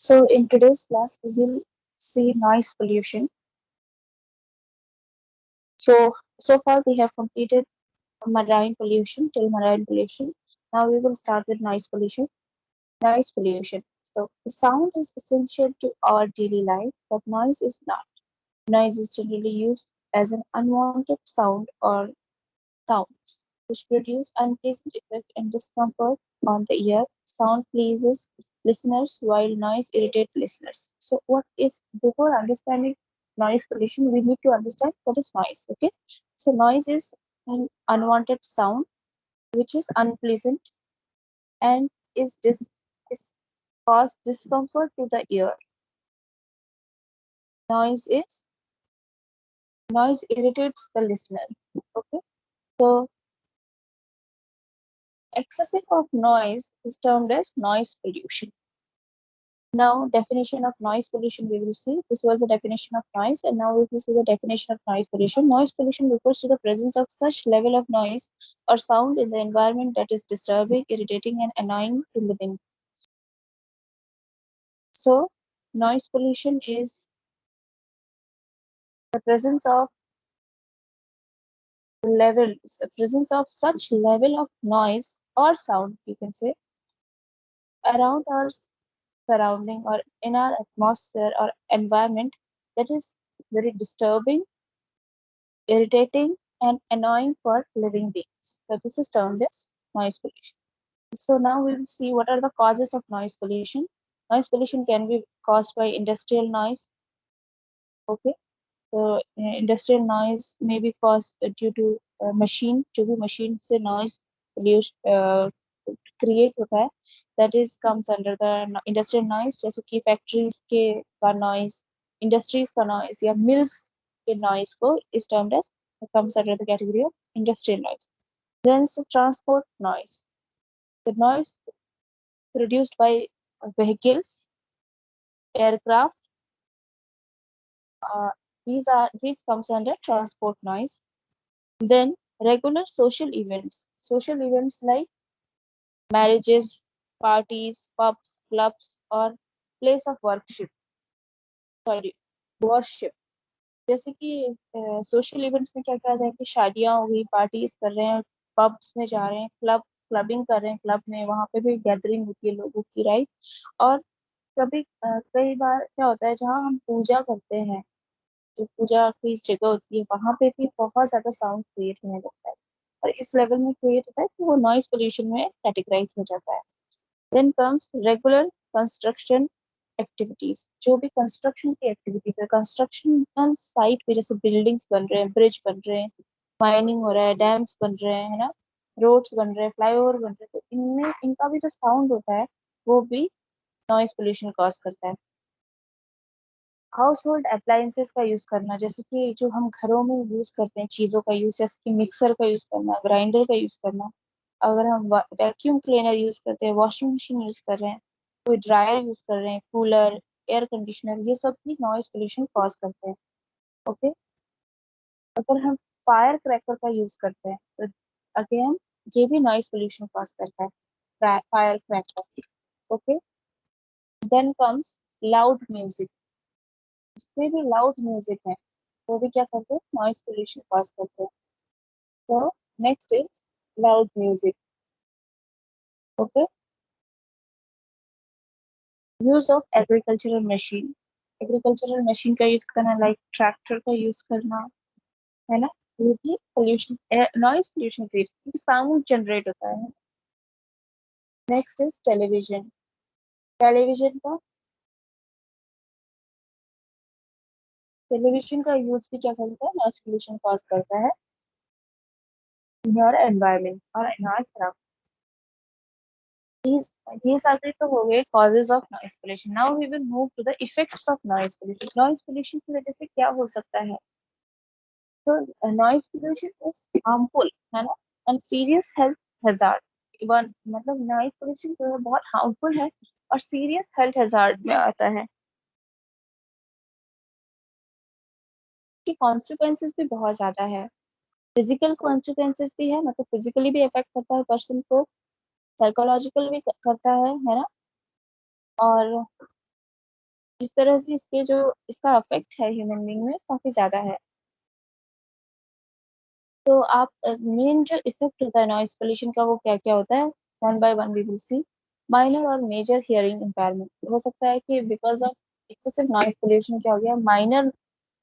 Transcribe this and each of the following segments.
So in today's class, we will see noise pollution. So far we have completed marine pollution till marine pollution. Now we will start with noise pollution. Noise pollution. So the sound is essential to our daily life, but noise is not. Noise is generally used as an unwanted sound or sounds which produce unpleasant effect and discomfort on the ear. Sound pleases listeners while noise irritates listeners. So what is before understanding noise pollution, we need to understand what is noise. Okay. So noise is an unwanted sound which is unpleasant and is cause discomfort to the ear. Noise is noise irritates the listener. Okay. So excessive of noise is termed as noise pollution. Now, definition of noise pollution we will see. This was the definition of noise, and now we will see the definition of noise pollution. Noise pollution refers to the presence of such level of noise or sound in the environment that is disturbing, irritating, and annoying to living. So, noise pollution is the presence of such level of noise or sound, you can say, around our surrounding or in our atmosphere or environment that is very disturbing, irritating, and annoying for living beings. So this is termed as noise pollution. So now we will see what are the causes of noise pollution. Noise pollution can be caused by industrial noise. Okay, so industrial noise may be caused due to machine, जो भी machine से noise pollution create होता है, that is comes under the industrial noise. जैसे कि factories के का noise, industries का noise या mills के noise को is termed as comes under the category of industrial noise. Then is the transport noise. The noise produced by vehicles, aircraft, uh, these comes under transport noise. Then regular social events like marriages, parties, pubs, clubs, or place of sorry, worship. जैसे कि social events में क्या कहा जाए कि शादियां हो गई, पार्टीज कर रहे हैं, पब्स में जा रहे हैं, क्लबिंग कर रहे हैं, क्लब में वहां पे भी गैदरिंग होती है लोगों की, राइट। और कई बार क्या होता है, जहाँ हम पूजा करते हैं, जो पूजा की जगह होती है, वहां पे भी बहुत ज्यादा साउंड क्रिएट होने लगता है, और इस लेवल में क्रिएट होता है कि वो नॉइज पोल्यूशन में कैटेगराइज हो जाता है। Then comes regular construction activities. जो भी कंस्ट्रक्शन की एक्टिविटीज है, कंस्ट्रक्शन साइट पे जैसे बिल्डिंग्स बन रहे हैं, ब्रिज बन रहे हैं, माइनिंग हो रहा है, डैम्स बन रहे हैं, है ना, रोड्स बन रहे हैं, फ्लाईओवर बन रहे हैं, तो इनमें इनका भी जो साउंड होता है वो भी नॉइज पोल्यूशन कॉज करता है। हाउस होल्ड अप्लायंसेस का यूज करना, जैसे कि जो हम घरों में यूज करते हैं चीजों का यूज, जैसे कि मिक्सर का यूज करना, ग्राइंडर का यूज करना, अगर हम वैक्यूम क्लीनर यूज करते हैं, वॉशिंग मशीन यूज कर रहे हैं, कोई ड्रायर यूज कर रहे हैं, कूलर, एयर कंडीशनर, ये सब भी नॉइज पोल्यूशन कॉज करते हैं। ओके। अगर हम फायर क्रैकर का यूज करते हैं तो अगेन ये भी नॉइज पोल्यूशन कॉज करता है, firecracker. Okay. Then comes loud music. जितने भी लाउड म्यूजिक है वो भी क्या करते हैं, नॉइज पोल्यूशन कॉज करते हैं। तो next is loud music. Okay. Use of agricultural machine का यूज करना, लाइक ट्रैक्टर का यूज करना, है ना, ये भी पोल्यूशन, नॉइज पोल्यूशन क्रिएट, क्योंकि साउंड जनरेट होता है। Next is television. टेलीविजन का टेलीविजन का यूज भी क्या करता है, नॉइज पोल्यूशन कॉज करता है इन योर एनवायरमेंट और environment. These these are the तो हो गए causes of noise pollution. Now we will move to the effects of noise pollution. Noise pollution की वजह से क्या हो सकता है? So noise pollution is harmful, है ना, and serious health hazard. Even मतलब noise pollution जो है बहुत harmful है और serious health hazard में आता है, कि consequences भी बहुत ज्यादा है। फिजिकल consequences भी है, मतलब फिजिकली भी अफेक्ट करता है पर्सन को, साइकोलॉजिकल भी करता है ना, और इस तरह से इसके जो इसका इफेक्ट है ह्यूमन बीइंग में काफी ज्यादा है। तो आप मेन जो इफेक्ट होता है नॉइस पोल्यूशन का वो क्या क्या होता है, one by one we will see. Minor और मेजर हियरिंग इम्पेयरमेंट हो सकता है कि because of excessive noise pollution क्या हो गया, माइनर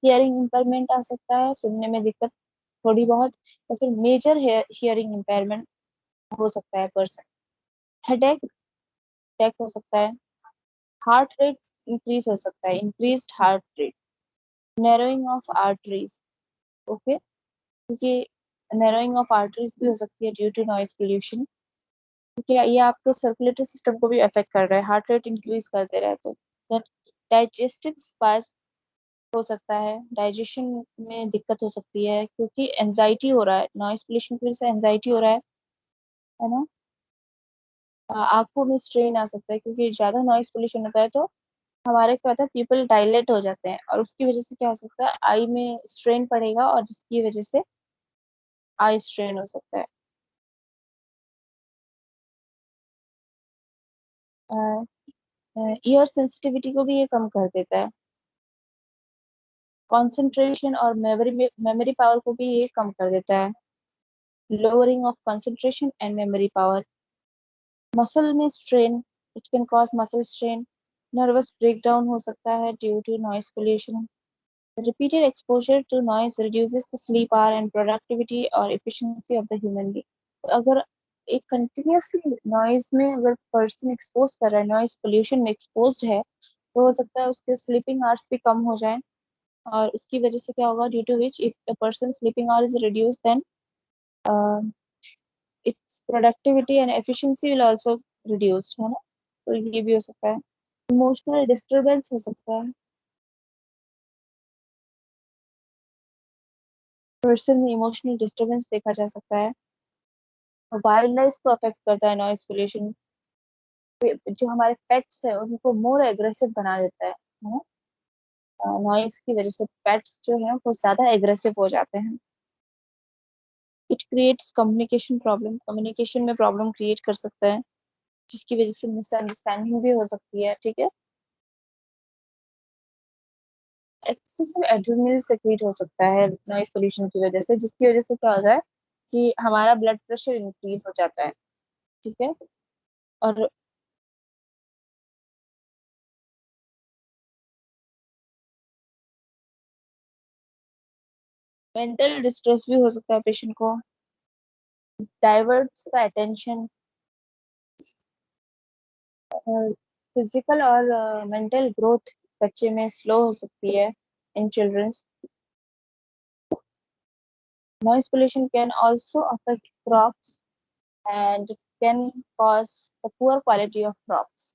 हियरिंग इम्पेयरमेंट आ सकता है, सुनने में दिक्कत थोड़ी बहुत, या फिर मेजर हियरिंग इम्पेयरमेंट हो सकता है पर्सन। हेडेक अटैक हो सकता है। हार्ट रेट इंक्रीज हो सकता है, increased heart rate. Narrowing of arteries, okay, क्योंकि नैरोइंग ऑफ आर्टरीज भी हो सकती है ड्यू टू नॉइज पोल्यूशन, क्योंकि ये आपके सर्कुलेटरी सिस्टम को भी अफेक्ट कर रहा है, हार्ट रेट इंक्रीज करते रहे तो। देन डाइजेस्टिव स्पाइस हो सकता है, डाइजेशन में दिक्कत हो सकती है क्योंकि एंजाइटी हो रहा है, नॉइज पोल्यूशन की वजह से एंजाइटी हो रहा है ना। आंखों में स्ट्रेन आ सकता है क्योंकि ज्यादा नॉइज पोल्यूशन होता है तो हमारे क्या होता है, पीपल डायलेट हो जाते हैं और उसकी वजह से क्या हो सकता है, आई में स्ट्रेन पड़ेगा और जिसकी वजह से आई स्ट्रेन हो सकता है। ईयर सेंसिटिविटी को भी ये कम कर देता है। कंसंट्रेशन और मेमोरी मेमोरी पावर को भी ये कम कर देता है। Lowering of concentration and memory power. Muscle में strain, it can cause muscle strain. Nervous breakdown हो सकता है due to noise pollution. Repeated exposure to noise reduces the sleep hour and productivity or efficiency of the human being. तो अगर एक continuously noise में अगर person expose कर रहा है, नॉइज पोल्यूशन में एक्सपोज्ड है, तो हो सकता है उसके स्लीपिंग आवर्स भी कम हो जाएं और उसकी वजह से क्या होगा, due to which if the person sleeping hour is reduce then its productivity and efficiency will also reduced, है ना। तो ये भी हो सकता है। इमोशनल डिस्टरबेंस हो सकता है, पर्सन में इमोशनल डिस्टरबेंस देखा जा सकता है। वाइल्ड लाइफ को अफेक्ट करता है नॉइज पोल्यूशन, जो हमारे पेट्स है उनको मोर एग्रेसिव बना देता है ना। नॉइज की वजह से पेट्स जो है वो ज्यादा एग्रेसिव हो जाते हैं। It creates communication problem, communication में प्रॉब्लम क्रिएट कर सकता है जिसकी वजह से मिसअंडरस्टैंडिंग भी हो सकती है, ठीक है। एक्सेसिव एड्रेनलिन सेक्रेट हो सकता है नॉइज पोल्यूशन की वजह से, जिसकी वजह से क्या होता है कि हमारा ब्लड प्रेशर इंक्रीज हो जाता है, ठीक है। और मेंटल डिस्ट्रेस भी हो सकता है पेशेंट को। Diverts the attention. फिजिकल और मेंटल ग्रोथ बच्चे में स्लो हो सकती है in childrens. Noise pollution can also affect crops and can cause the poor quality of crops.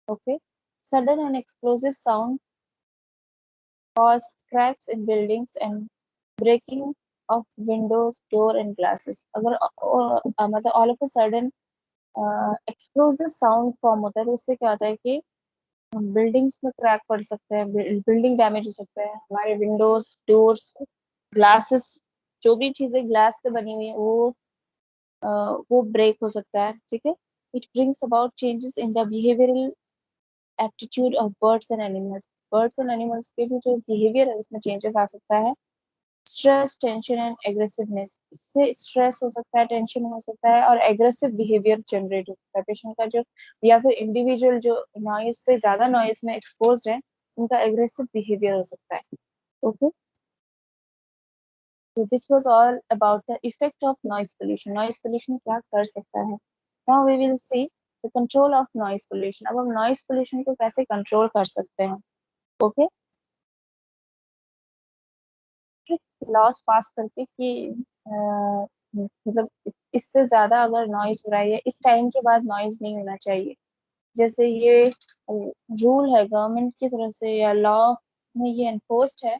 Okay. Sudden and explosive sound cause cracks in buildings and breaking of windows, door and glasses. अगर मतलब all of a sudden explosive sound form होता है तो उससे क्या होता है कि बिल्डिंग्स में क्रैक पड़ सकते हैं, बिल्डिंग डैमेज हो सकता है, हमारे विंडोज डोर्स ग्लासेस, जो भी चीजें ग्लास से बनी हुई है वो ब्रेक हो सकता है, ठीक है। It brings about changes in the behavioural aptitude of birds and animals. Birds and animals के भी जो बिहेवियर है उसमें चेंजेस आ सकता है। स्ट्रेस, टेंशन एंड एग्रेसिवनेस, इससे स्ट्रेस हो सकता है, टेंशन हो सकता है और एग्रेसिव बिहेवियर जनरेट हो सकता है पेशेंट का, जो या फिर इंडिविजुअल जो नॉइज से ज्यादा नॉइज में एक्सपोज्ड है उनका एग्रेसिव बिहेवियर हो सकता है। ओके, तो this was all about the effect of noise pollution, noise pollution क्या कर सकता है। Now we will see the control of noise pollution. अब हम नॉइज पोल्यूशन को कैसे कंट्रोल कर सकते हैं। ओके, लॉस पास करके कि मतलब इससे ज्यादा अगर नॉइज हो रहा है या इस टाइम के बाद नॉइज नहीं होना चाहिए, जैसे ये रूल है गवर्नमेंट की तरफ से या लॉ में ये एनफोर्स्ड है,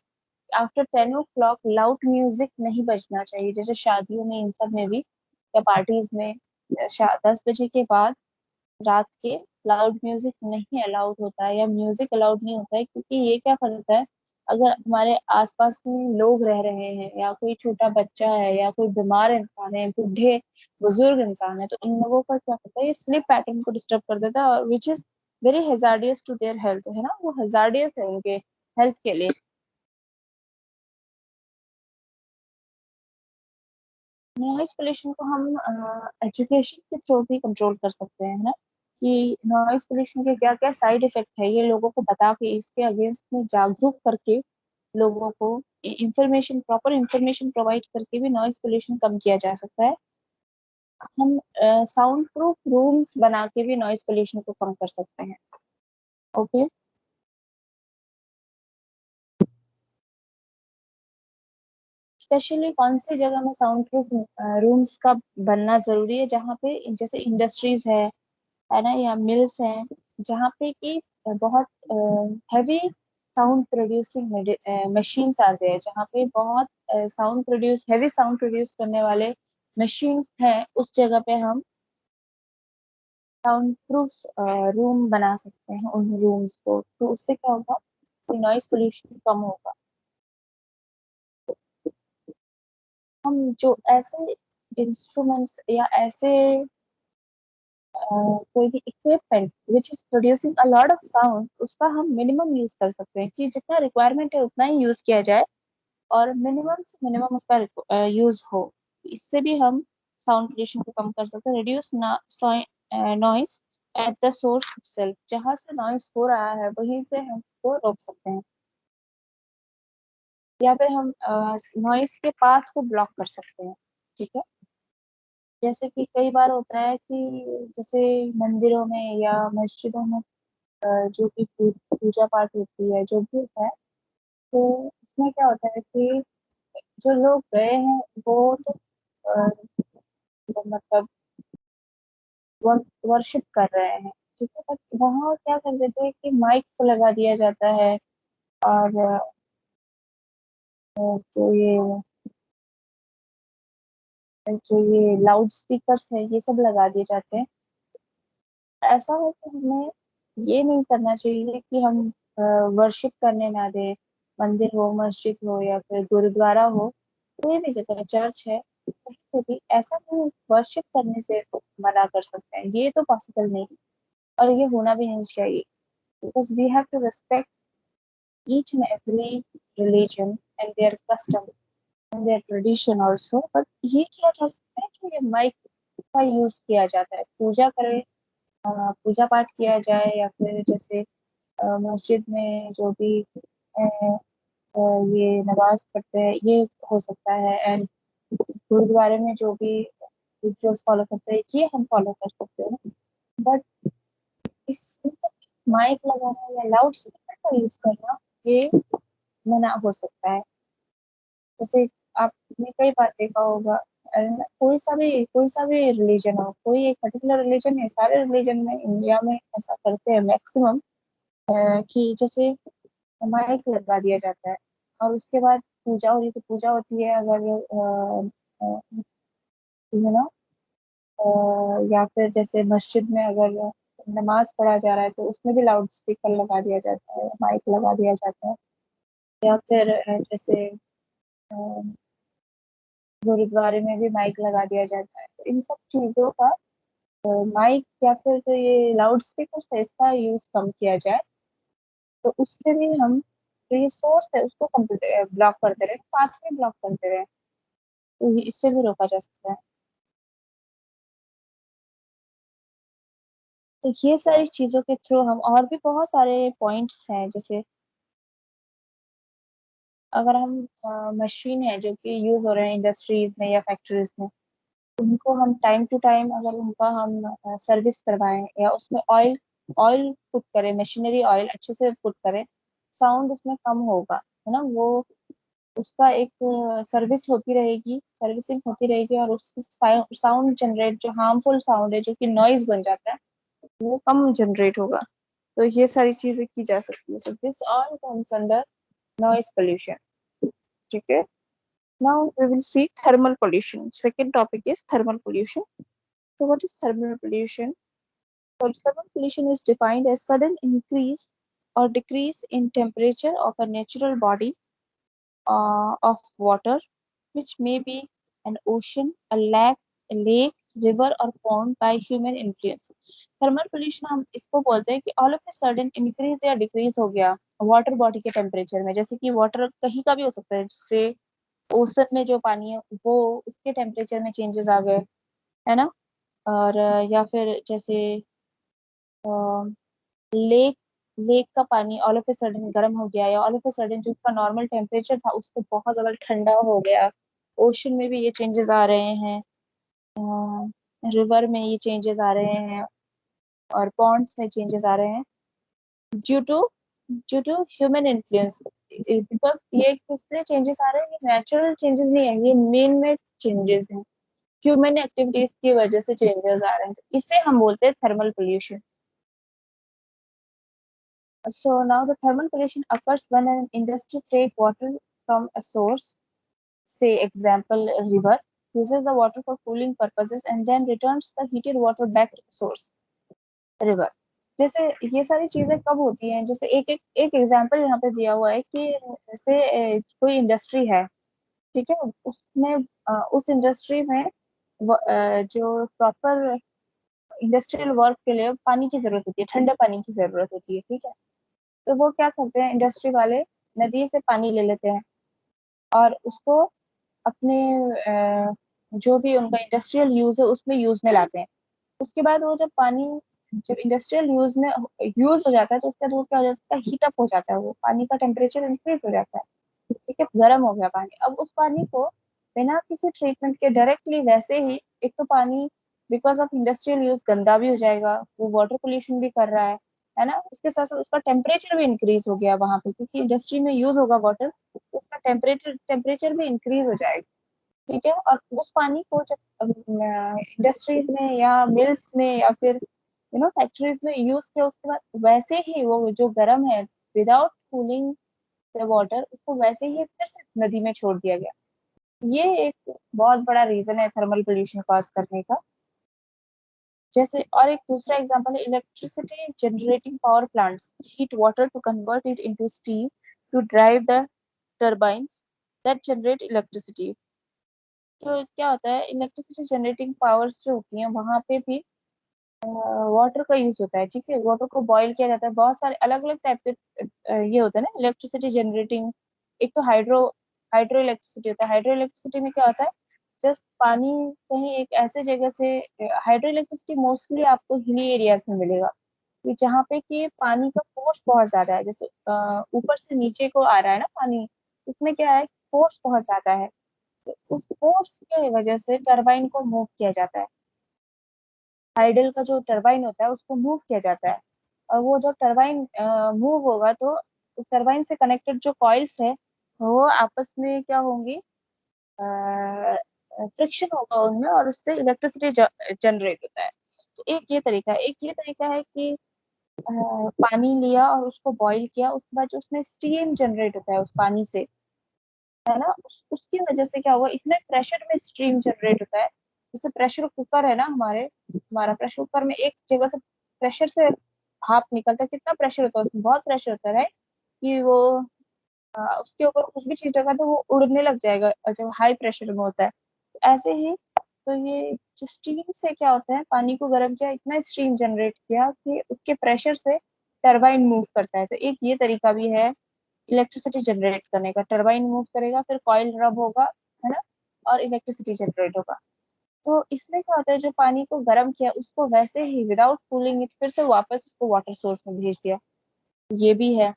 आफ्टर 10 o'clock लाउड म्यूजिक नहीं बजना चाहिए, जैसे शादियों में इन सब में भी या पार्टीज में 10 बजे के बाद रात के लाउड म्यूजिक नहीं अलाउड होता है या म्यूजिक अलाउड नहीं होता है, क्योंकि ये क्या करता है, अगर हमारे आसपास में लोग रह रहे हैं या कोई छोटा बच्चा है या कोई बीमार इंसान है, बुढ़े बुजुर्ग इंसान है, तो इन लोगों का क्या होता है, ये स्लीप पैटर्न को डिस्टर्ब कर देता है और which is very hazardous to their health, है ना, वो हेजार्डियस है उनके हेल्थ के लिए। नॉइज पोल्यूशन को हम एजुकेशन के थ्रू भी कंट्रोल कर सकते हैं, है ना, कि नॉइज पोल्यूशन के क्या क्या साइड इफेक्ट है ये लोगों को बता के, इसके अगेंस्ट में जागरूक करके लोगों को इंफॉर्मेशन, प्रॉपर इंफॉर्मेशन प्रोवाइड करके भी नॉइज पोल्यूशन कम किया जा सकता है। हम साउंड प्रूफ रूम्स बना के भी नॉइज पोल्यूशन को कम कर सकते हैं। ओके। स्पेशली कौन सी जगह में साउंड प्रूफ रूम्स का बनना जरूरी है, जहाँ पे जैसे इंडस्ट्रीज है ना, या मिल्स हैं, जहाँ पे कि बहुत हैवी साउंड प्रोड्यूसिंग मशीन्स आते हैं, जहाँ पे बहुत sound produce heavy sound produce करने वाले मशीन्स हैं, उस जगह पे हम साउंड प्रूफ रूम बना सकते हैं उन रूम्स को, तो उससे क्या होगा, नॉइज पोल्यूशन कम होगा। हम जो ऐसे इंस्ट्रूमेंट्स या ऐसे कोई भी equipment which is producing a lot of sound, उसका हम मिनिमम यूज कर सकते हैं, कि जितना रिक्वायरमेंट है उतना ही यूज किया जाए, और मिनिमम से मिनिमम उसका यूज हो। इससे भी हम साउंड पोल्यूशन को कम कर सकते हैं। Reduce noise at the source itself, जहाँ से नॉइस हो रहा है वहीं से हम उसको रोक सकते हैं, या फिर हम नॉइस के पाथ को ब्लॉक कर सकते हैं। ठीक है। जैसे कि कई बार होता है कि जैसे मंदिरों में या मस्जिदों में जो भी पूजा पाठ होती है, जो भी है, तो उसमें क्या होता है कि जो लोग गए हैं वो तो मतलब वर्शिप कर रहे हैं, ठीक है, बट वहाँ क्या कर देते हैं कि माइक्स लगा दिया जाता है, और जो ये लाउड स्पीकर्स है ये सब लगा दिए जाते हैं। ऐसा है कि हमें ये नहीं करना चाहिए कि हम वर्शिप करने ना दें, मंदिर हो, मस्जिद हो, या फिर गुरुद्वारा हो, कोई भी जगह, चर्च है, कहीं पे भी ऐसा नहीं वर्शिप करने से मना कर सकते हैं, ये तो पॉसिबल नहीं, और ये होना भी नहीं चाहिए, because we have to respect each and every religion and their custom and their tradition also. But ये किया जा सकता है कि ये माइक का यूज किया जाता है, पूजा करें, पूजा पाठ किया जाए, या फिर जैसे मस्जिद में जो भी अ, ये नमाज पढ़ते हैं ये हो सकता है, एंड गुरुद्वारे में जो भी रिचुअल्स फॉलो करते हैं ये हम फॉलो कर सकते हैं। बट इस इन सब माइक लगाना या लाउड स्पीकर का यूज करना ये मना हो सकता है। जैसे आपने कई बार देखा होगा, कोई सा भी रिलीजन हो, कोई एक पर्टिकुलर रिलीजन है, सारे रिलीजन में इंडिया में ऐसा करते हैं मैक्सिमम, कि जैसे माइक लगा दिया जाता है, और उसके बाद पूजा हो रही तो पूजा होती है, अगर यू नो या फिर जैसे मस्जिद में अगर नमाज पढ़ा जा रहा है तो उसमें भी लाउड स्पीकर लगा दिया जाता है, माइक लगा दिया जाता है, या फिर जैसे अ, गुरुद्वारे में भी माइक लगा दिया जाता है, तो इन सब चीजों का माइक या फिर जो ये लाउड स्पीकर है इसका यूज कम किया जाए, तो उससे भी हम जो ये सोर्स है उसको ब्लॉक करते रहे, पाथवे ब्लॉक करते रहे, तो इससे भी रोका जा सकता है। तो ये सारी चीजों के थ्रू हम, और भी बहुत सारे पॉइंट्स हैं, जैसे अगर हम मशीन है जो कि यूज हो रहे हैं इंडस्ट्रीज में या फैक्ट्रीज में, उनको हम टाइम टू टाइम अगर उनका हम सर्विस करवाएं, या उसमें ऑयल ऑयल पुट करें, मशीनरी ऑयल अच्छे से पुट करें, साउंड उसमें कम होगा, है ना, वो उसका एक सर्विस होती रहेगी, सर्विसिंग होती रहेगी, और उसकी साउंड जनरेट, जो हार्मफुल साउंड है जो कि नॉइज बन जाता है, वो कम जनरेट होगा। तो ये सारी चीजें की जा सकती है, so this all comes under noise pollution. ठीक है। Now we will see thermal pollution, second topic is thermal pollution. So what is thermal pollution? So thermal pollution is defined as sudden increase or decrease in temperature of a natural body of water, which may be an ocean, a lake, river or pond by human influence. Thermal pollution हम इसको बोलते हैं कि all of a sudden increase या decrease हो गया water body के temperature में, जैसे कि वाटर कहीं का भी हो सकता है, जैसे ओशन में जो पानी है वो उसके टेम्परेचर में चेंजेस आ गए, है ना। और या फिर जैसे लेक लेक का पानी ऑल ऑफ ए सडन गर्म हो गया, या ऑल ऑफ ए सडन जो उसका नॉर्मल टेम्परेचर था उससे बहुत ज्यादा ठंडा हो गया। ओशन में भी ये चेंजेस आ रहे हैं, रिवर में ये चेंजेस आ रहे हैं, और पॉन्ड्स में चेंजेस आ रहे हैं due to due to human influence. Because ये किससे चेंजेस आ रहे हैं, ये नेचुरल चेंजेस नहीं है, ये मेन मेड चेंजेस हैं, ह्यूमन एक्टिविटीज की वजह से चेंजेस आ रहे हैं, तो इसे हम बोलते हैं thermal pollution. So now the thermal pollution occurs when an industry take water from a source, say example a river, uses the water for cooling purposes and then returns the heated water back to the source, river। जैसे ये सारी चीजें कब होती हैं, जैसे एक example यहाँ पे दिया हुआ है कि जैसे कोई इंडस्ट्री है, ठीक है, उसमें उस इंडस्ट्री में जो प्रॉपर इंडस्ट्रियल वर्क के लिए पानी की जरूरत होती है, ठंडे पानी की जरूरत होती है, ठीक है। तो वो क्या करते हैं, इंडस्ट्री वाले नदी से पानी ले लेते हैं और उसको अपने जो भी उनका इंडस्ट्रियल यूज है उसमें यूज में लाते हैं। उसके बाद वो जब पानी जब इंडस्ट्रियल यूज में यूज हो जाता है तो उसके बाद वो क्या हो जाता है, हीट अप हो जाता है, वो पानी का टेम्परेचर इंक्रीज हो जाता है, ठीक है, गर्म हो गया पानी। अब उस पानी को बिना किसी ट्रीटमेंट के डायरेक्टली वैसे ही, एक तो पानी बिकॉज ऑफ इंडस्ट्रियल यूज गंदा भी हो जाएगा, वो वाटर पोल्यूशन भी कर रहा है ना, उसके साथ साथ उसका टेम्परेचर भी इंक्रीज हो गया वहां पे, क्योंकि इंडस्ट्री में यूज होगा वाटर, उसका टेम्परेचर भी इंक्रीज हो जाएगा, ठीक है। और उस पानी को जब इंडस्ट्रीज में या मिल्स में या फिर फैक्ट्रीज में यूज किया, उसके बाद वैसे ही वो जो गर्म है, विदाउट कूलिंग द वाटर, उसको वैसे ही फिर से नदी में छोड़ दिया गया। ये एक बहुत बड़ा रीजन है थर्मल पोल्यूशन कॉज करने का। जैसे और एक दूसरा एग्जांपल है electricity generating power plants heat water to convert it into steam to drive the turbines that generate electricity. तो क्या होता है, इलेक्ट्रिसिटी जनरेटिंग पावर्स जो होती हैं वहां पे भी वाटर का यूज होता है, ठीक है, वाटर को बॉईल किया जाता है, बहुत सारे अलग अलग टाइप के ये होता है ना इलेक्ट्रिसिटी जनरेटिंग। एक तो हाइड्रो इलेक्ट्रिसिटी होता है। हाइड्रो इलेक्ट्रिसिटी में क्या होता है, जस्ट पानी कहीं एक ऐसे जगह से, हाइड्रो इलेक्ट्रिसिटी मोस्टली आपको हिली एरियाज में मिलेगा, कि जहाँ पे कि पानी का फोर्स बहुत ज्यादा है, जैसे ऊपर से नीचे को आ रहा है ना पानी, उसमें क्या है, फोर्स बहुत ज्यादा है, तो उस फोर्स की वजह से टरबाइन को मूव किया जाता है। हाइडल का जो टरबाइन होता है उसको मूव किया जाता है, और वो जब टरबाइन मूव होगा तो उस टरबाइन से कनेक्टेड जो कॉइल्स है वो आपस में क्या होंगी, फ्रिक्शन होगा उनमें, और उससे इलेक्ट्रिसिटी जनरेट होता है। तो एक ये तरीका है कि पानी लिया और उसको बॉईल किया, उसके बाद जो उसमें स्टीम जनरेट होता है उस पानी से, है ना, उसकी वजह से क्या हुआ, इतने प्रेशर में स्ट्रीम जनरेट होता है। जैसे प्रेशर कुकर है ना, हमारा प्रेशर कुकर में एक जगह से प्रेशर से भाप निकलता है, कितना प्रेशर होता है उसमें, बहुत प्रेशर होता है, राइट, कि वो उसके ऊपर कुछ भी चीज रखा तो वो उड़ने लग जाएगा जब हाई प्रेशर में होता है। तो ऐसे ही, तो ये जो स्टीम से क्या होता है, पानी को गर्म किया, इतना स्टीम जनरेट किया कि उसके प्रेशर से टरबाइन मूव करता है। तो एक ये तरीका भी है इलेक्ट्रिसिटी जनरेट करने का, टरबाइन मूव करेगा, फिर कॉइल रब होगा, है ना, और इलेक्ट्रिसिटी जनरेट होगा। तो इसमें क्या होता है, जो पानी को गर्म किया उसको वैसे ही विदाउट कूलिंग इट फिर से वापस उसको वाटर सोर्स में भेज दिया, ये भी है।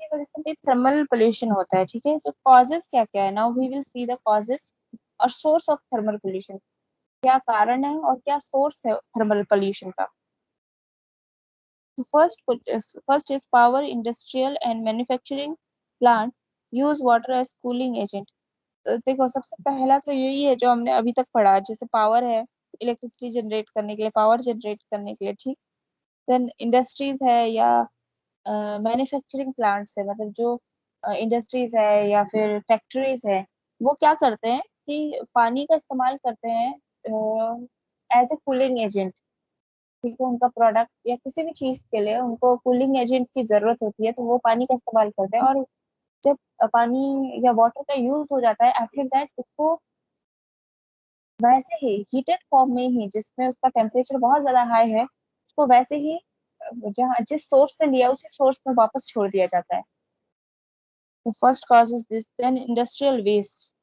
इसकी वजह से भी थर्मल पोल्यूशन होता है, ठीक है। तो कॉजेस क्या क्या है, now we will see the causes और सोर्स ऑफ थर्मल पोल्यूशन, क्या कारण है और क्या सोर्स है थर्मल पोल्यूशन का। तो first is power industrial and manufacturing plant use water as cooling agent. देखो सबसे पहला तो यही है जो हमने अभी तक पढ़ा, जैसे पावर है, इलेक्ट्रिसिटी जनरेट करने के लिए, पावर जनरेट करने के लिए, ठीक। देन इंडस्ट्रीज है या मैन्युफैक्चरिंग प्लांट्स है, मतलब जो इंडस्ट्रीज है या फिर फैक्ट्रीज है, वो क्या करते हैं कि पानी का इस्तेमाल करते हैं एज ए कूलिंग एजेंट, ठीक है, उनका प्रोडक्ट या किसी भी चीज के लिए उनको कूलिंग एजेंट की जरूरत होती है, तो वो पानी का इस्तेमाल करते हैं। और जब पानी या वाटर का यूज हो जाता है, आफ्टर दैट उसको वैसे ही हीटेड फॉर्म में ही, जिसमें उसका टेम्परेचर बहुत ज्यादा हाई है, उसको वैसे ही जहाँ जिस सोर्स से लिया उसी सोर्स में वापस छोड़ दिया जाता है। तो first cause is this, then industrial waste.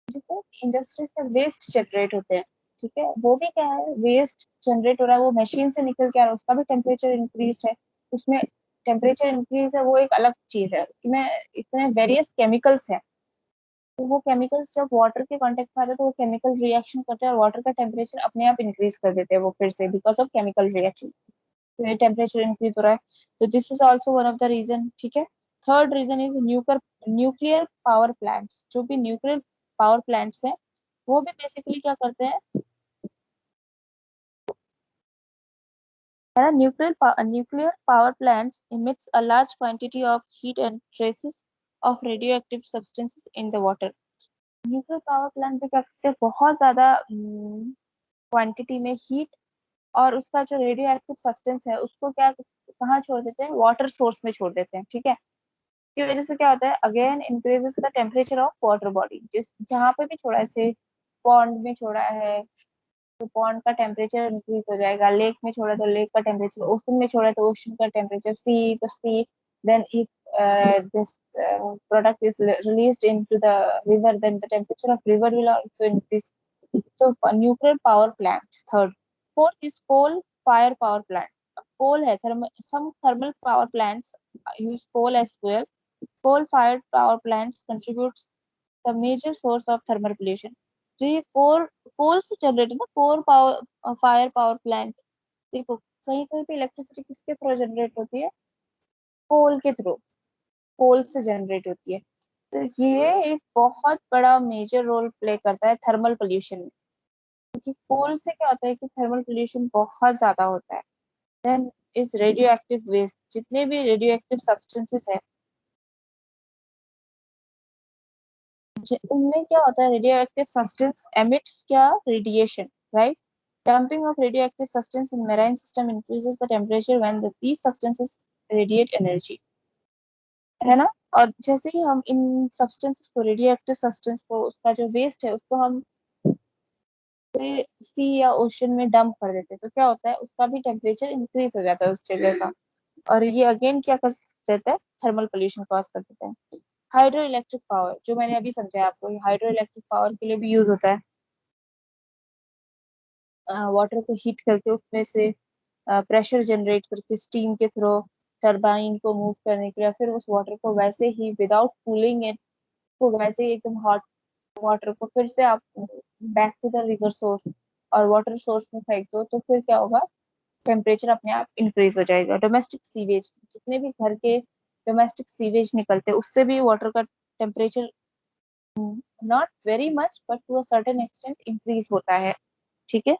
जितने इंडस्ट्री से वेस्ट जनरेट होते हैं, ठीक है, वो भी क्या है, वेस्ट जनरेट हो रहा है, वो मशीन से निकल के आ रहा है, उसका भी टेम्परेचर इंक्रीज है। उसमें टेम्परेचर इंक्रीज है, वो एक अलग चीज है, इसमें इतने वेरियस केमिकल्स हैं। तो वो केमिकल्स जब वाटर के कांटेक्ट में आते हैं, तो वो केमिकल रिएक्शन करते हैं और वाटर का टेम्परेचर अपने आप इंक्रीज कर देते हैं वो फिर से, बिकॉज ऑफ केमिकल रिएक्शन। तो ये टेम्परेचर इंक्रीज हो रहा है। तो this is also one of the reason, ठीक है। Third reason is nuclear power plants. जो भी न्यूक्लियर पावर प्लांट्स हैं, वो भी बेसिकली क्या करते हैं, है ना, nuclear power plants emits a large quantity of heat and traces of radioactive substances in the water। Nuclear power plant भी क्या करते हैं, बहुत ज्यादा क्वांटिटी में हीट और उसका जो रेडियो एक्टिव सब्सटेंस है उसको क्या कहाँ छोड़ देते हैं, वाटर सोर्स में छोड़ देते हैं, ठीक है। की वजह से क्या होता है, again increases the temperature of water body. जिस जहाँ पे भी छोड़ा है, जैसे पॉन्ड में छोड़ा है तो पॉन्ड का टेम्परेचर इंक्रीज हो जाएगा, लेक में छोड़ा तो लेक का टेम्परेचर, ओशन में छोड़ा तो ओशन का टेम्परेचर, सी तो सी। Then if this product is released into the river, then the temperature of river will also increase। So nuclear power plant, third। Fourth is coal fire power plant। Coal है, some thermal power plants use coal as well। Coal fired power plants contributes the major source of thermal pollution। तो ये कोल से generate है ना, coal power fire power plant. देखो कहीं कहीं पे इलेक्ट्रिसिटी किसके थ्रू जनरेट होती है, कोल के थ्रू, कोल से जनरेट होती है। तो ये एक बहुत बड़ा मेजर रोल प्ले करता है थर्मल पोल्यूशन में। क्योंकि कोल से क्या होता है कि थर्मल पोल्यूशन बहुत ज्यादा होता है। देन इस रेडियो एक्टिव वेस्ट, जितने भी रेडियो एक्टिव सब्सटेंसेस है, उनमें क्या होता है, रेडियो एक्टिव सब्सटेंस एमिट्स क्या, radiation, right. Dumping of radio active substance in marine system increases the temperature when these substances radiate energy, है ना। और जैसे ही हम इन सब्सटेंसेस को, रेडियो एक्टिव सब्सटेंस को, उसका जो वेस्ट है उसको हम सी या ओशन में डंप कर देते हैं, तो क्या होता है, उसका भी टेम्परेचर इंक्रीज हो जाता है उस जगह का। और ये अगेन क्या कर देता है, थर्मल पोल्यूशन कॉज कर देता है। हाइड्रो इलेक्ट्रिक पावर, जो मैंने अभी समझाया आपको, हाइड्रो इलेक्ट्रिक पावर के लिए भी यूज होता है। वाटर को हीट करके उसमें से प्रेशर जनरेट करके स्टीम के थ्रू टरबाइन को मूव करने के लिए, फिर उस वाटर को वैसे ही विदाउट कूलिंग इट, को वैसे ही एकदम हॉट वाटर को फिर से आप back to the river source और वाटर सोर्स में फेंक दो, तो फिर क्या होगा, टेम्परेचर अपने आप इंक्रीज हो जाएगा। डोमेस्टिक सीवेज, जितने भी घर के डोमेस्टिक सीवेज निकलते हैं, उससे भी वाटर का temperature not very much but to a certain extent increase होता है, ठीक है।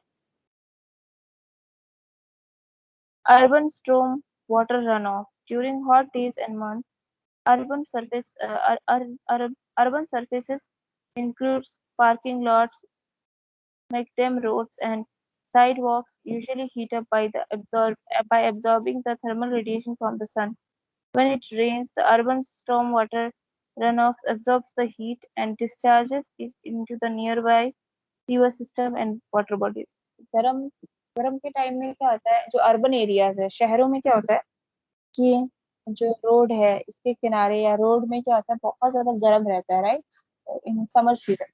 Urban storm water runoff during hot days and months. Urban surface, urban surfaces includes parking lots, like them roads and sidewalks, usually heat up by absorbing the thermal radiation from the sun. When it rains, the urban storm water runoff absorbs the heat and discharges it into the nearby sewer system and water bodies। गर्म गर्म के time में क्या होता है, जो urban areas है, शहरों में क्या होता है कि जो रोड है इसके किनारे या रोड में क्या होता है, बहुत ज्यादा गर्म रहता है, राइट, इन समर सीजन।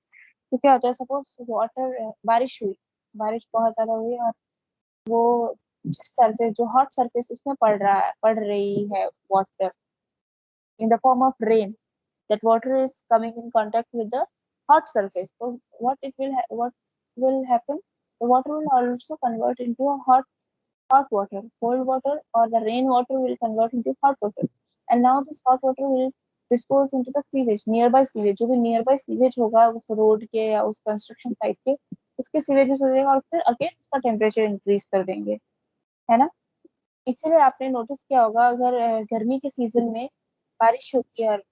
तो क्या होता है, सपोज वाटर, बारिश हुई, बारिश बहुत ज्यादा हुई और वो जिस सरफेस, जो हॉट सरफेस उसमें पड़ रही है water in the form of rain, that water is coming in contact with the hot surface, so what will happen, the water will also convert into a hot water, cold water, or the rain water will convert into hot water, and now this hot water will dispose into the sewage, nearby sewage, जो भी nearby sewage होगा उस road के या उस construction site के, उसके sewage में चले जाएगा और फिर अगेन उसका टेम्परेचर इंक्रीज कर देंगे, है ना। इसीलिए आपने नोटिस किया होगा, अगर गर्मी के सीजन में बारिश होती है, और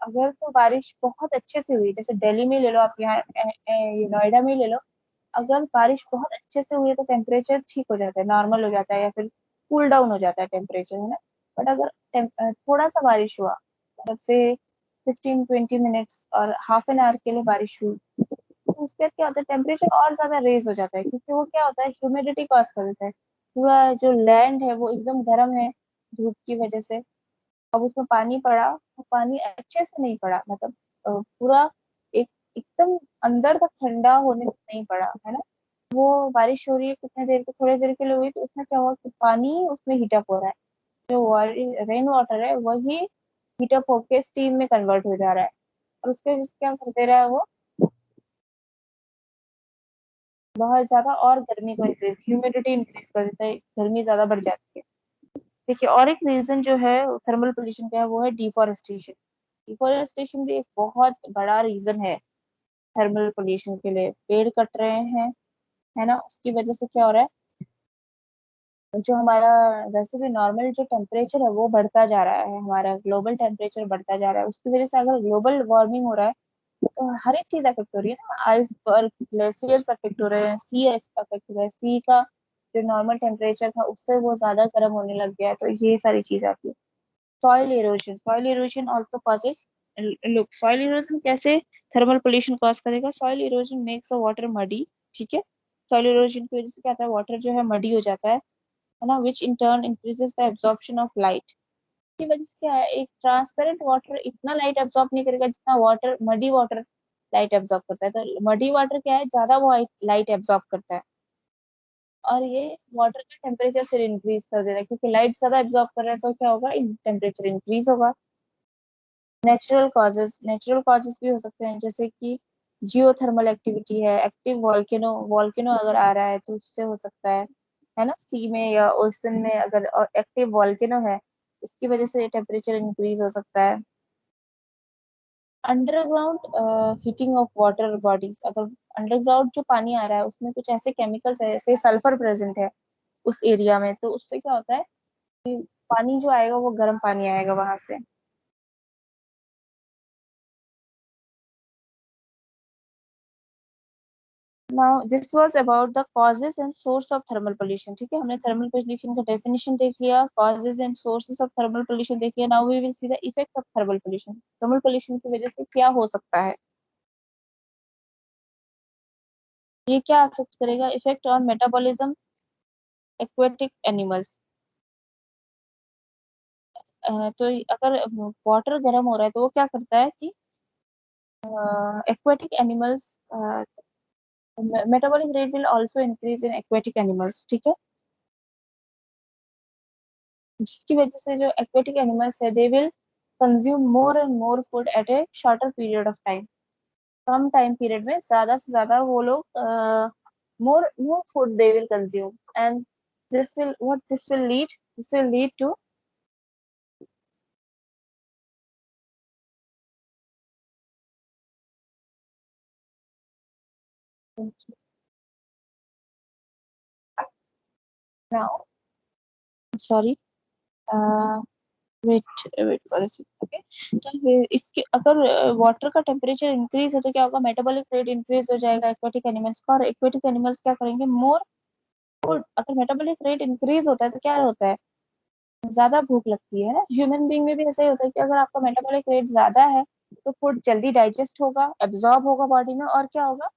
अगर तो बारिश बहुत अच्छे से हुई, जैसे दिल्ली में ले लो आप, यहाँ ये नोएडा में ले लो, अगर बारिश बहुत अच्छे से हुई है तो टेम्परेचर ठीक हो जाता है, नॉर्मल हो जाता है, या फिर कूल डाउन हो जाता है टेम्परेचर, है ना। बट अगर थोड़ा सा बारिश हुआ, मतलब से 15-20 मिनट्स और हाफ एन आवर के लिए बारिश हुई, तो उसके बाद क्या होता है, टेम्परेचर और ज्यादा रेज हो जाता है, क्योंकि वो क्या होता है, ह्यूमिडिटी कॉज कर देता है। पूरा जो लैंड है वो एकदम गर्म है धूप की वजह से। अब उसमें पानी पड़ा तो पानी अच्छे से नहीं पड़ा, मतलब पूरा एक एकदम अंदर तक ठंडा होने तक नहीं पड़ा, है ना। वो बारिश हो रही है कितने देर के, थोड़ी देर के लिए हुई, तो उसमें क्या हुआ कि पानी उसमें हीटअप हो रहा है। जो रेन वाटर है वही हीटअप होके स्टीम में कन्वर्ट हो जा रहा है, और उसके वजह से क्या कर दे रहा है वो, बहुत ज्यादा और गर्मी को इंक्रीज, ह्यूमिडिटी इंक्रीज कर देता है, गर्मी ज्यादा बढ़ जाती है। देखिए, और एक रीजन जो है थर्मल पोल्यूशन का है वो है डिफोरेस्टेशन। डिफोरेस्टेशन भी एक बहुत बड़ा रीजन है थर्मल पोल्यूशन के लिए। पेड़ कट रहे हैं, है ना, उसकी वजह से क्या हो रहा है, जो हमारा वैसे भी नॉर्मल जो टेम्परेचर है वो बढ़ता जा रहा है, हमारा ग्लोबल टेम्परेचर बढ़ता जा रहा है, उसकी वजह से अगर ग्लोबल वार्मिंग हो रहा है तो हर एक चीज अफेक्ट हो रही है ना। आइसबर्ग, ग्लेशियर्स अफेक्ट हो रहे हैं, सी अफेक्ट हो रहा है, सी का जो नॉर्मल टेम्परेचर था उससे वो ज्यादा गर्म होने लग गया है, तो ये सारी चीज आती है। Soil erosion also causes, look, soil erosion कैसे थर्मल पोल्यूशन कॉज करेगा, soil erosion makes the water muddy, ठीक है। सॉइल इरोजन की वजह से क्या होता है, वाटर जो है मडी हो जाता है ना, which in turn increases the absorption of light. की वजह से क्या है, एक ट्रांसपेरेंट वाटर इतना लाइट एब्जॉर्ब नहीं करेगा जितना water, muddy water light absorb करता है। तो मडी वाटर क्या है, ज्यादा वो लाइट एब्जॉर्ब करता है, और ये वाटर का टेम्परेचर फिर इंक्रीज कर दे रहा है, क्योंकि लाइट ज्यादा एब्जॉर्ब कर रहा है तो क्या होगा, टेम्परेचर इंक्रीज होगा। नेचुरल कॉजेज भी हो सकते हैं, जैसे कि जियोथर्मल एक्टिविटी है, एक्टिव वॉल्केनो, वॉल्केनो अगर आ रहा है तो उससे हो सकता है ना, सी में या ओशन में अगर एक्टिव वॉल्केनो है, उसकी वजह से टेम्परेचर इंक्रीज हो सकता है। Underground heating of water bodies, अगर अंडरग्राउंड जो पानी आ रहा है उसमें कुछ ऐसे केमिकल्स है, जैसे सल्फर प्रेजेंट है उस एरिया में, तो उससे क्या होता है कि पानी जो आएगा वो गर्म पानी आएगा वहां से। Now this was about the causes and source of thermal pollution, ठीक है। हमने थर्मल पोल्यूशन का डेफिनेशन देख लिया, causes and sources of thermal pollution देख लिया। Now we will see the effect of thermal pollution. Thermal pollution की वजह से क्या हो सकता है, ये क्या अफेक्ट करेगा, effect on metabolism aquatic animals. तो अगर वाटर गर्म हो रहा है तो वो क्या करता है कि aquatic animals, metabolic rate will also increase in aquatic animals, ठीक है। जिसकी वजह से जो एक्वेटिक एनिमल्स है they will consume more and more food at a shorter period of time. कम टाइम पीरियड में ज्यादा से ज्यादा वो लोग more more food they will consume, and this will lead to, now sorry, wait wait for a second, okay. तो इसके अगर वाटर का टेम्परेचर इंक्रीज है तो क्या होगा, मेटाबॉलिक रेट इंक्रीज हो जाएगा एक्वेटिक एनिमल्स का, और एक्वेटिक एनिमल्स क्या करेंगे, मोर फूड। अगर मेटाबॉलिक रेट इंक्रीज होता है तो क्या होता है, ज्यादा भूख लगती है ना। ह्यूमन बीइंग में भी ऐसा ही होता है कि अगर आपका मेटाबॉलिक रेट ज्यादा है तो फूड जल्दी डाइजेस्ट होगा, एब्जॉर्ब होगा बॉडी में, और क्या होगा,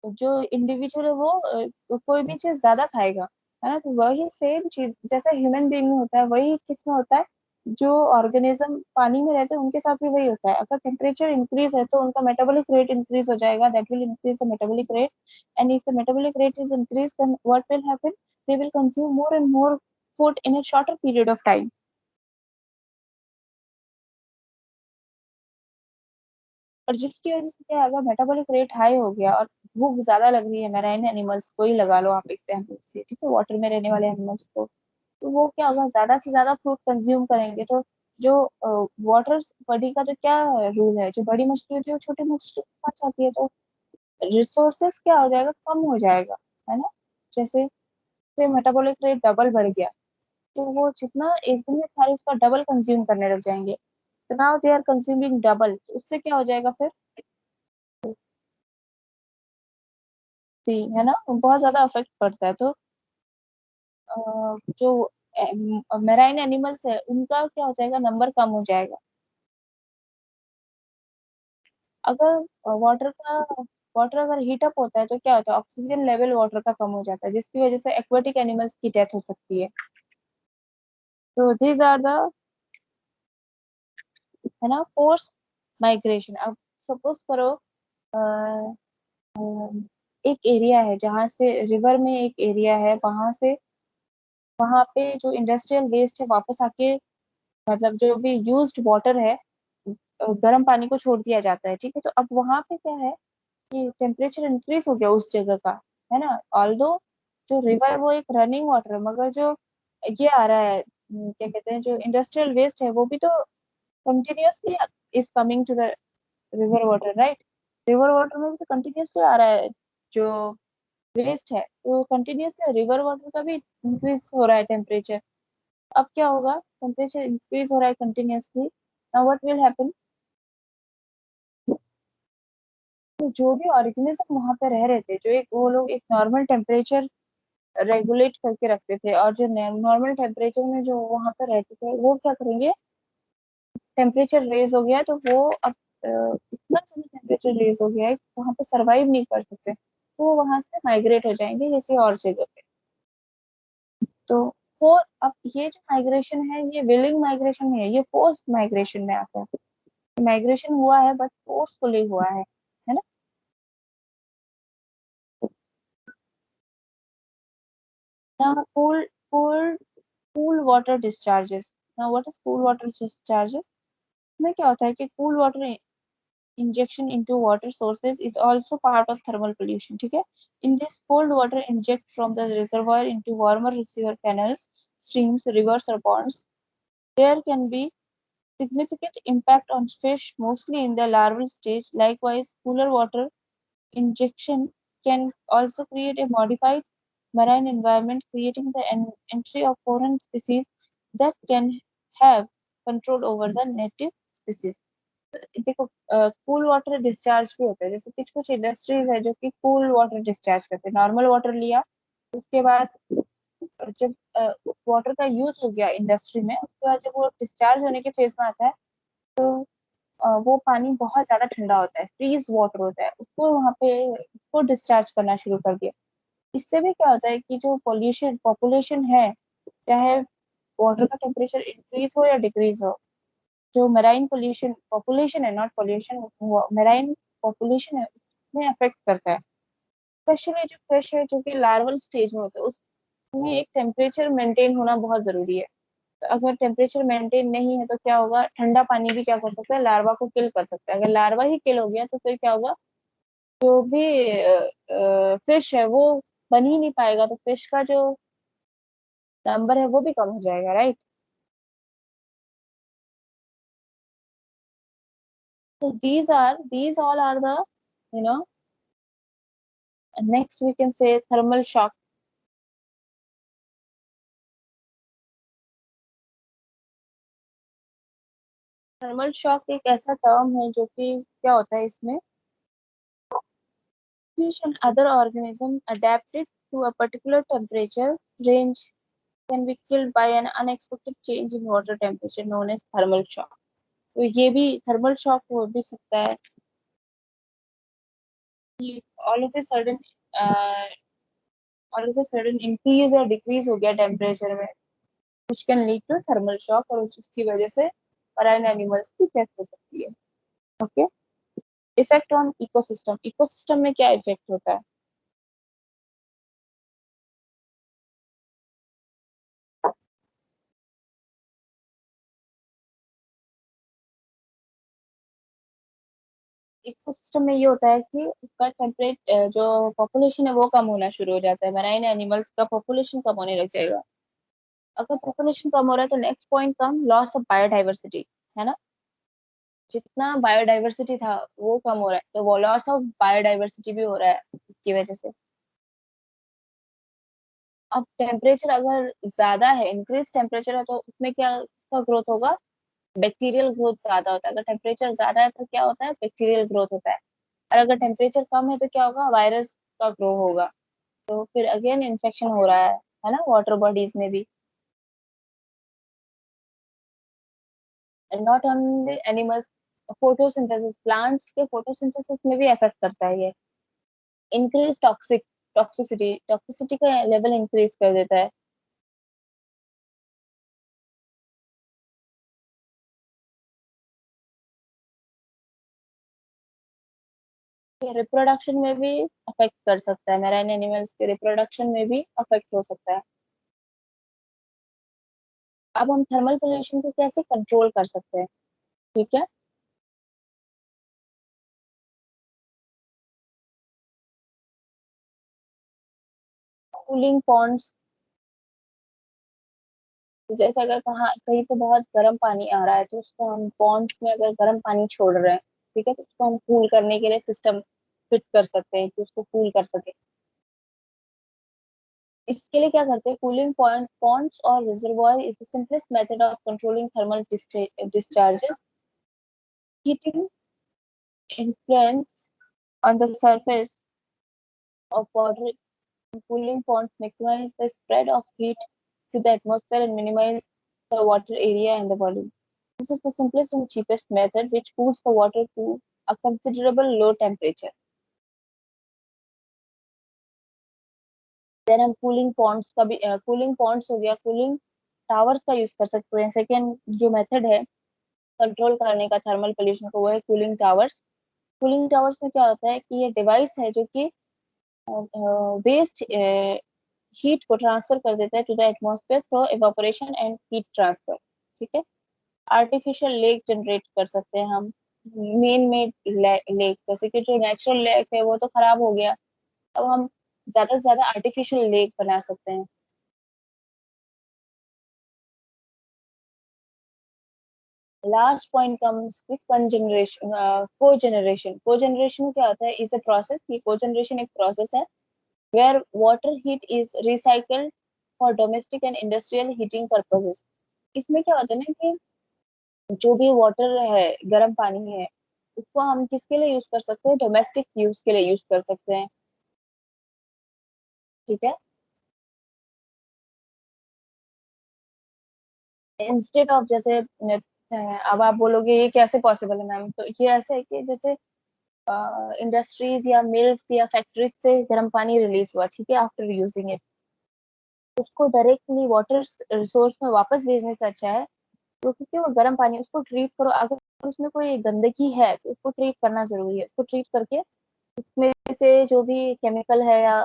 जो इंडिविजुअल है वो कोई भी चीज ज्यादा खाएगा, है ना। तो वही सेम चीज जैसा ह्यूमन बीइंग में होता है वही किस में होता है, जो ऑर्गेनिज्म पानी में रहते हैं उनके साथ भी वही होता है। अगर टेम्परेचर इंक्रीज है तो उनका मेटाबॉलिक रेट इंक्रीज हो जाएगा, that will increase the metabolic rate, and if the metabolic rate is increase then what will happen, they will consume more and more food in a shorter period of time. और जिसकी वजह से क्या है, अगर metabolic rate high हो गया और भूख ज्यादा लग रही है मैराइन एनिमल्स को ही लगा लो आप एग्जाम्पल से, ठीक है, वाटर में रहने वाले एनिमल्स को, तो वो क्या होगा, ज्यादा से ज्यादा फ्रूट कंज्यूम करेंगे, तो जो वाटर बॉडी का तो क्या रूल है, जो बड़ी मछली होती है वो छोटी मछली को खा जाती है, तो रिसोर्सेस क्या हो जाएगा, कम हो जाएगा, है ना। जैसे से मेटाबॉलिक रेट डबल बढ़ गया तो वो जितना एक दिन में खा रहे उसका डबल कंज्यूम करने लग जाएंगे, तो now they are consuming double, तो उससे क्या हो जाएगा फिर, सी है ना, बहुत ज्यादा अफेक्ट पड़ता है। तो जो मेराइन एनिमल्स है उनका क्या हो जाएगा, नंबर कम हो जाएगा। अगर वाटर अगर हीट अप होता है तो क्या होता है, ऑक्सीजन लेवल वाटर का कम हो जाता है, जिसकी वजह से एक्वेटिक एनिमल्स की डेथ हो सकती है। तो दीज आर द, है ना, फोर्स माइग्रेशन। अब सपोज करो अ, एक एरिया है जहाँ से रिवर में, एक एरिया है वहां से, वहां पे जो इंडस्ट्रियल वेस्ट है वापस आके, मतलब जो भी यूज्ड वाटर है, गर्म पानी को छोड़ दिया जाता है, ठीक है। तो अब वहां पे क्या है कि टेम्परेचर इंक्रीज हो गया उस जगह का, है ना। ऑल्दो जो रिवर है वो एक रनिंग वाटर है, मगर जो ये आ रहा है, क्या कहते हैं, जो इंडस्ट्रियल वेस्ट है वो भी तो continuously is coming to the river water, right. River water में भी तो कंटिन्यूअसली आ रहा है जो वेस्ट है, तो कंटिन्यूअसली रिवर वाटर का भी इंक्रीज हो रहा है टेम्परेचर। अब क्या होगा, टेम्परेचर इंक्रीज हो रहा है continuously, now what will happen. तो जो भी ऑर्गेनिज्म वहां पे रह रहे थे, जो एक वो लोग एक नॉर्मल टेम्परेचर रेगुलेट करके रखते थे, और जो नॉर्मल टेम्परेचर में जो वहां पे रहते थे वो क्या करेंगे, टेम्परेचर रेज हो गया तो वो अब इतना ज्यादा टेम्परेचर रेज हो गया है कि वहां पे सरवाइव नहीं कर सकते, तो वो वहां से माइग्रेट हो जाएंगे किसी और जगह पे। तो वो, अब ये जो माइग्रेशन है ये विलिंग माइग्रेशन नहीं है, ये फोर्स्ड माइग्रेशन में आता है। माइग्रेशन हुआ है बट फोर्सफुली हुआ है ना। Now cool water discharges. Now what is cool water discharges? में क्या होता है कि cool water injection into water sources is also part of thermal pollution, ठीक है। In this, cold water inject from the reservoir into warmer receiver canals, streams, rivers or ponds. There can be significant impact on fish, mostly in the larval stage. Likewise, cooler water injection can also create a modified marine environment, creating the entry of foreign species that can have control over the native species. देखो, cool water discharge भी होता है, जैसे कुछ कुछ industries है जो कि कूल वाटर डिस्चार्ज करते हैं, नॉर्मल वाटर लिया, उसके बाद जब वाटर का यूज हो गया इंडस्ट्री में, उसके बाद जब वो डिस्चार्ज होने के फेज में आता है, वो पानी बहुत ज्यादा ठंडा होता है, फ्रीज वाटर होता है, उसको वहां पे उसको डिस्चार्ज करना शुरू कर दिया। इससे भी क्या होता है कि जो पॉल्यूशन पॉपुलेशन है, चाहे वाटर का टेम्परेचर इंक्रीज हो या डिक्रीज हो, जो मेराइन पोल्यूशन पॉपुलेशन है, नॉट पोल्यूशन, मेराइन पॉपुलेशन है, उसमें अफेक्ट करता है। स्पेशली जो फिश है जो कि लार्वल स्टेज में होता है, उसमें एक टेम्परेचर मेंटेन होना बहुत जरूरी है। तो अगर टेम्परेचर मेंटेन नहीं है तो क्या होगा, ठंडा पानी भी क्या कर सकता है, लार्वा को किल कर सकता है। अगर लार्वा ही किल हो गया तो फिर क्या होगा, जो भी फिश है वो बन ही नहीं पाएगा, तो फिश का जो नंबर है वो भी कम हो जाएगा, राइट। तो these all are the, you know, next we can say thermal shock। Thermal shock एक ऐसा टर्म है जो कि क्या होता है इसमें, fish and other organism adapted to a particular temperature range can be killed by an unexpected change in water temperature known as thermal shock। तो ये भी थर्मल शॉक हो भी सकता है कि all of a sudden increase या decrease हो गया टेम्परेचर में, which can lead to thermal shock, और उसकी वजह से मराइन एनिमल्स की डेथ हो सकती है। Okay. Effect on ecosystem, ecosystem में क्या इफेक्ट होता है। इकोसिस्टम में ये होता है कि उसका टेम्परेचर, जो पॉपुलेशन है वो कम होना शुरू हो जाता है, मैराइन एनिमल्स का पॉपुलेशन कम होने लग जाएगा। अगर पॉपुलेशन कम हो रहा है तो next point come, loss of biodiversity, है ना। जितना बायोडाइवर्सिटी था वो कम हो रहा है, तो वो लॉस ऑफ बायोडाइवर्सिटी भी हो रहा है इसकी वजह से। अब टेम्परेचर अगर ज्यादा है, इंक्रीज टेम्परेचर है, तो उसमें क्या इसका ग्रोथ होगा, बैक्टीरियल ग्रोथ ज्यादा होता है। अगर टेम्परेचर ज्यादा है तो क्या होता है, बैक्टीरियल ग्रोथ होता है। और अगर टेम्परेचर कम है तो क्या होगा, वायरस का ग्रो होगा, तो फिर अगेन इन्फेक्शन हो रहा है ना, वाटर बॉडीज में भी। Not only animals, photosynthesis, plants के फोटोसिंथेसिस में भी इफेक्ट करता है ये। इंक्रीज टॉक्सिसिटी का लेवल इंक्रीज कर देता है। ये रिप्रोडक्शन में भी अफेक्ट कर सकता है, मैराइन एनिमल्स के रिप्रोडक्शन में भी अफेक्ट हो सकता है। अब हम थर्मल पोल्यूशन को कैसे कंट्रोल कर सकते हैं, ठीक है। कूलिंग पॉन्ड्स, जैसे अगर कहाँ कहीं पे बहुत गर्म पानी आ रहा है तो उसको हम पॉन्ड्स में अगर गर्म पानी छोड़ रहे हैं, ठीक है, तो उसको हम कूल करने के लिए सिस्टम फिट कर सकते हैं कि उसको कूल कर सके। इसके लिए क्या करते हैं, कूलिंग पॉइंट पॉन्ड्स और reservoir is the simplest method of controlling thermal discharges. Heating influence on the surface of water and cooling ponds maximize the spread of heat to the atmosphere and minimize the water area and the volume. This is the simplest and cheapest method which cools the water to a considerable low temperature. Then हम cooling ponds का भी, cooling Pond's हो गया, cooling towers का use कर सकते हैं। Second जो मेथड है कंट्रोल करने का थर्मल पोल्यूशन को, वो है कूलिंग टावर्स। कूलिंग टावर्स में क्या होता है कि ये डिवाइस है जो कि वेस्ट हीट को ट्रांसफर कर देता है to the atmosphere through evaporation and heat transfer, ठीक है। आर्टिफिशियल लेक जनरेट कर सकते हैं हम, मेन मेड लेक, जैसे कि जो नेचुरल लेक है वो तो खराब हो गया, अब हम ज्यादा से ज्यादा आर्टिफिशियल लेक बना सकते हैं। लास्ट पॉइंट कम्स जनरेशन, को जनरेशन क्या होता है, इज अ प्रोसेस, ये को जनरेशन एक प्रोसेस है where water heat is recycled for domestic and industrial heating purposes. इसमें क्या होता है ना कि जो भी वाटर है, गर्म पानी है, उसको हम किसके लिए यूज कर सकते हैं, डोमेस्टिक यूज के लिए यूज कर सकते हैं, ठीक है। इंस्टेड ऑफ जैसे अब आप बोलोगे ये कैसे पॉसिबल है मैम, तो ये ऐसे है कि जैसे इंडस्ट्रीज या मिल्स या फैक्ट्रीज से गर्म पानी रिलीज हुआ, ठीक है, आफ्टर यूजिंग इट, उसको डायरेक्टली वाटर रिसोर्स में वापस भेजने से अच्छा है तो, क्योंकि वो गर्म पानी, उसको ट्रीट करो, अगर उसमें कोई गंदगी है तो उसको ट्रीट करना जरूरी है। उसको ट्रीट करके उसमें से जो भी केमिकल है या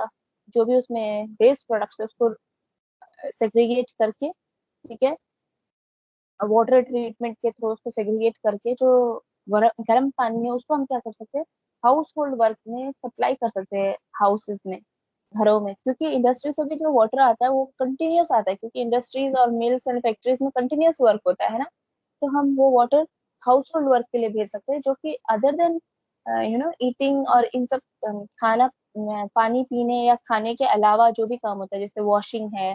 जो भी उसमें वेस्ट प्रोडक्ट्स है उसको सेग्रीगेट करके, ठीक है, वाटर ट्रीटमेंट के थ्रू उसको सेग्रीगेट करके जो गर्म पानी है उसको हम क्या कर सकते हैं, हाउस होल्ड वर्क में सप्लाई कर सकते हैं, हाउसेस में, घरों में, क्योंकि इंडस्ट्री से भी जो वाटर आता है वो कंटिन्यूस आता है, क्योंकि इंडस्ट्रीज और मिल्स एंड फैक्ट्रीज में कंटिन्यूस वर्क होता है ना, तो हम वो वाटर हाउस होल्ड वर्क के लिए भेज सकते हैं, जो कि अदर देन ईटिंग और इन सब खाना, पानी पीने या खाने के अलावा जो भी काम होता है, जैसे वॉशिंग है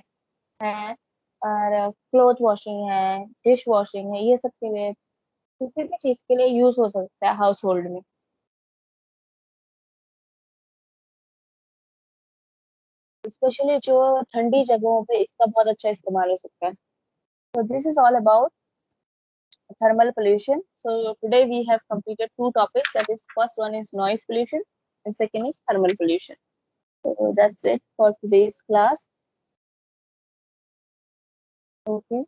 और क्लोथ वॉशिंग है, डिश वॉशिंग है, ये सब के लिए, किसी भी चीज के लिए यूज हो सकता है हाउस होल्ड में, स्पेशली जो ठंडी जगहों पे इसका बहुत अच्छा इस्तेमाल हो सकता है। So this is all about thermal pollution. So today we have completed two topics. That is, first one is noise pollution, and second is thermal pollution. So that's it for today's class. Okay.